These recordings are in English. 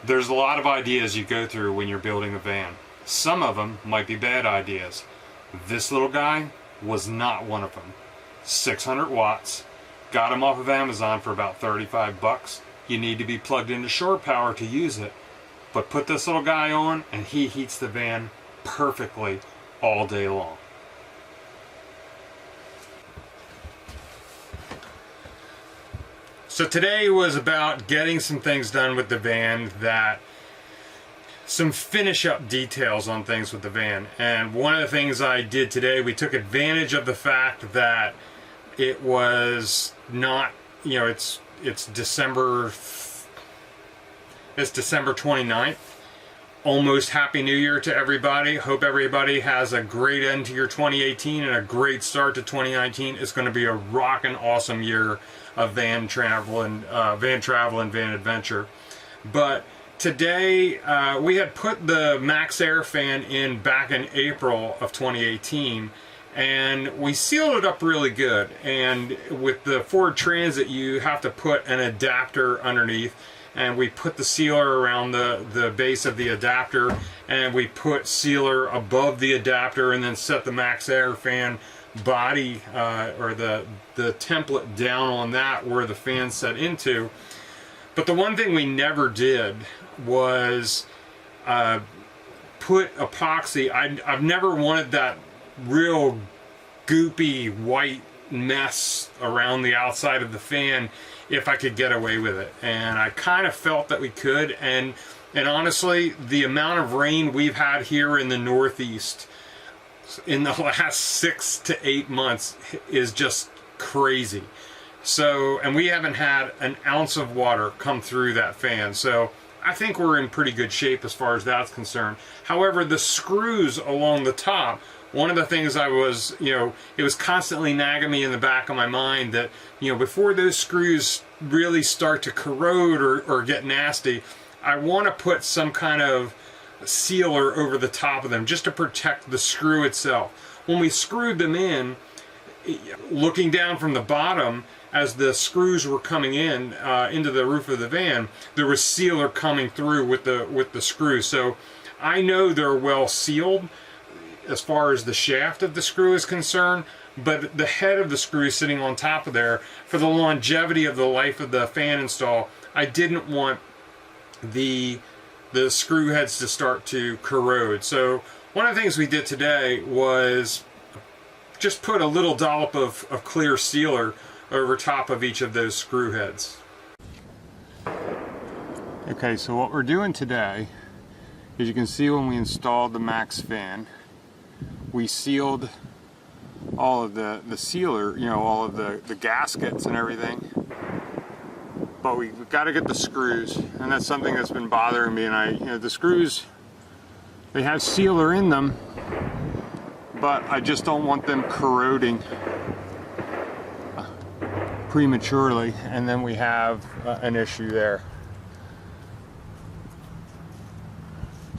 There's a lot of ideas you go through when you're building a van. Some of them might be bad ideas. This little guy was not one of them. 600 watts. Got him off of Amazon for about 35 bucks. You need to be plugged into shore power to use it. But put this little guy on and he heats the van perfectly all day long. So today was about getting some things done with the van, some finish up details on things with the van. And one of the things I did today, we took advantage of the fact that it was not, you know, it's December 29th. Almost Happy New Year to everybody. Hope everybody has a great end to your 2018 and a great start to 2019. It's going to be a rockin' awesome year of van travel and van adventure. But today we had put the MaxxAir fan in back in April of 2018, and we sealed it up really good. And with the Ford Transit, you have to put an adapter underneath. And we put the sealer around the base of the adapter, and we put sealer above the adapter, and then set the MaxxAir fan body or the template down on that where the fan's set into. But the one thing we never did was put epoxy. I've never wanted that real goopy white mess around the outside of the fan if I could get away with it, and I kind of felt that we could. And honestly, the amount of rain we've had here in the Northeast in the last 6 to 8 months is just crazy. So, and we haven't had an ounce of water come through that fan, so I think we're in pretty good shape as far as that's concerned. However, the screws along the top, one of the things I was, it was constantly nagging me in the back of my mind that, before those screws really start to corrode or get nasty, I want to put some kind of sealer over the top of them just to protect the screw itself. When we screwed them in, looking down from the bottom, as the screws were coming in into the roof of the van, there was sealer coming through with the screws. So I know they're well sealed as far as the shaft of the screw is concerned, but the head of the screw sitting on top of there, for the longevity of the life of the fan install, I didn't want the screw heads to start to corrode. So one of the things we did today was just put a little dollop of clear sealer over top of each of those screw heads. Okay, so what we're doing today is, you can see when we installed the Maxx fan, we sealed all of the sealer, all of the gaskets and everything. But we've got to get the screws, and that's something that's been bothering me. And the screws, they have sealer in them, but I just don't want them corroding prematurely, and then we have an issue there.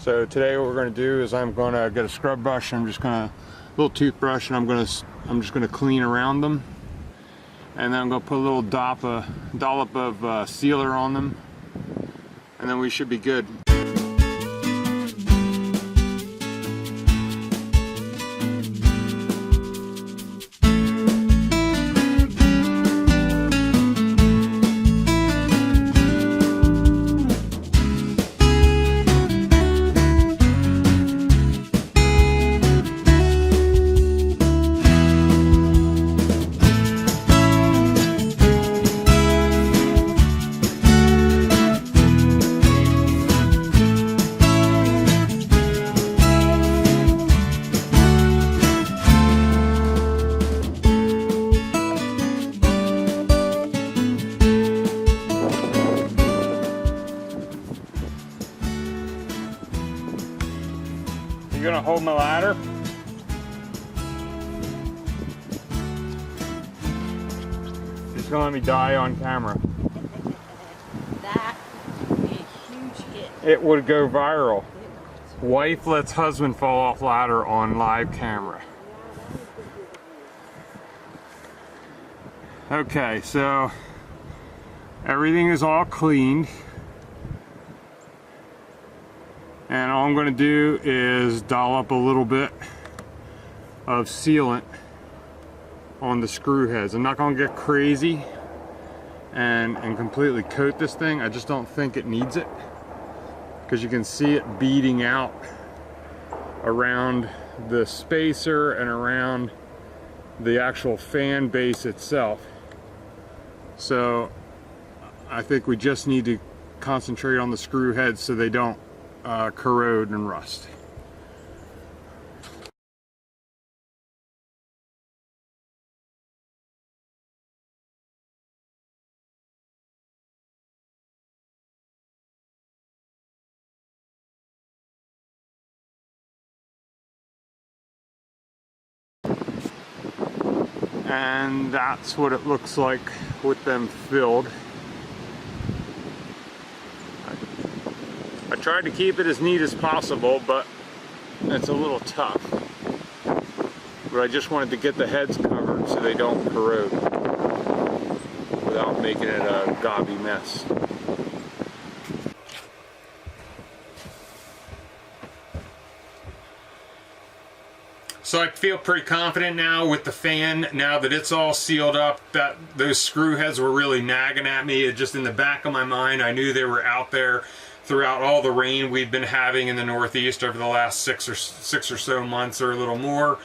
So today what we're going to do is I'm going to get a scrub brush. I'm just going to, little toothbrush, and I'm just going to clean around them, and then I'm going to put a little dollop of sealer on them, and then we should be good. You gonna hold my ladder? It's gonna let me die on camera. That would be a huge hit. It would go viral. Wife lets husband fall off ladder on live camera. Okay, so everything is all cleaned. Now all I'm going to do is doll up a little bit of sealant on the screw heads. I'm not going to get crazy and completely coat this thing. I just don't think it needs it, because you can see it beading out around the spacer and around the actual fan base itself. So I think we just need to concentrate on the screw heads so they don't corrode and rust. And that's what it looks like with them filled. I tried to keep it as neat as possible, but it's a little tough. But I just wanted to get the heads covered so they don't corrode without making it a gobby mess. So I feel pretty confident now with the fan, now that it's all sealed up, that those screw heads were really nagging at me. It just in the back of my mind, I knew they were out there throughout all the rain we've been having in the Northeast over the last six or so months, or a little more.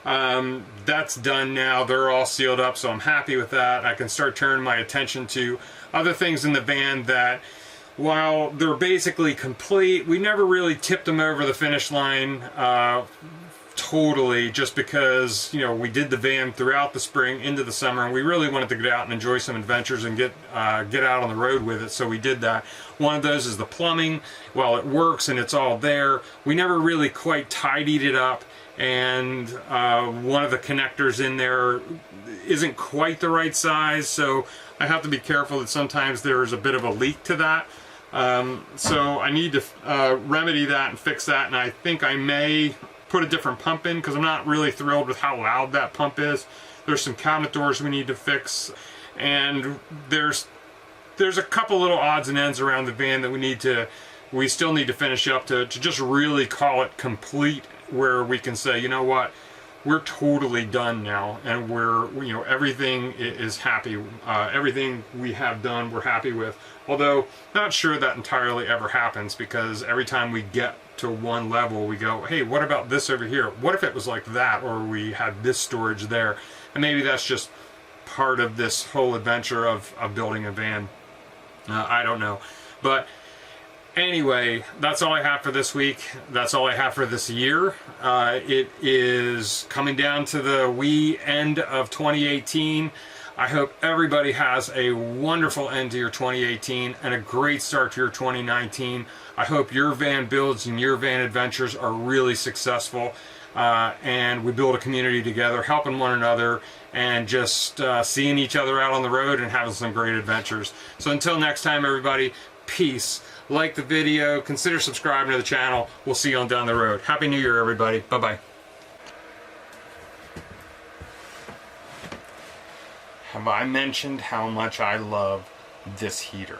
That's done now. They're all sealed up, so I'm happy with that. I can start turning my attention to other things in the van that, while they're basically complete, we never really tipped them over the finish line totally, just because, you know, we did the van throughout the spring into the summer, and we really wanted to get out and enjoy some adventures and get out on the road with it, so we did that. One of those is the plumbing. Well, it works and it's all there. We never really quite tidied it up, and one of the connectors in there isn't quite the right size, so I have to be careful that sometimes there's a bit of a leak to that. So I need to remedy that and fix that, and I think I may put a different pump in, because I'm not really thrilled with how loud that pump is. There's some cabinet doors we need to fix, and there's a couple little odds and ends around the van that we still need to finish up to just really call it complete, where we can say, you know what, we're totally done now, and you know, everything is happy. Everything we have done, we're happy with. Although, not sure that entirely ever happens, because every time we get to one level, we go, hey, what about this over here? What if it was like that, or we had this storage there? And maybe that's just part of this whole adventure of building a van. I don't know. But anyway, that's all I have for this week. That's all I have for this year. It is coming down to the wee end of 2018. I hope everybody has a wonderful end to your 2018 and a great start to your 2019. I hope your van builds and your van adventures are really successful, and we build a community together, helping one another, and just seeing each other out on the road and having some great adventures. So until next time, everybody, peace. Like the video, consider subscribing to the channel. We'll see you on down the road. Happy New Year, everybody. Bye-bye. Have I mentioned how much I love this heater?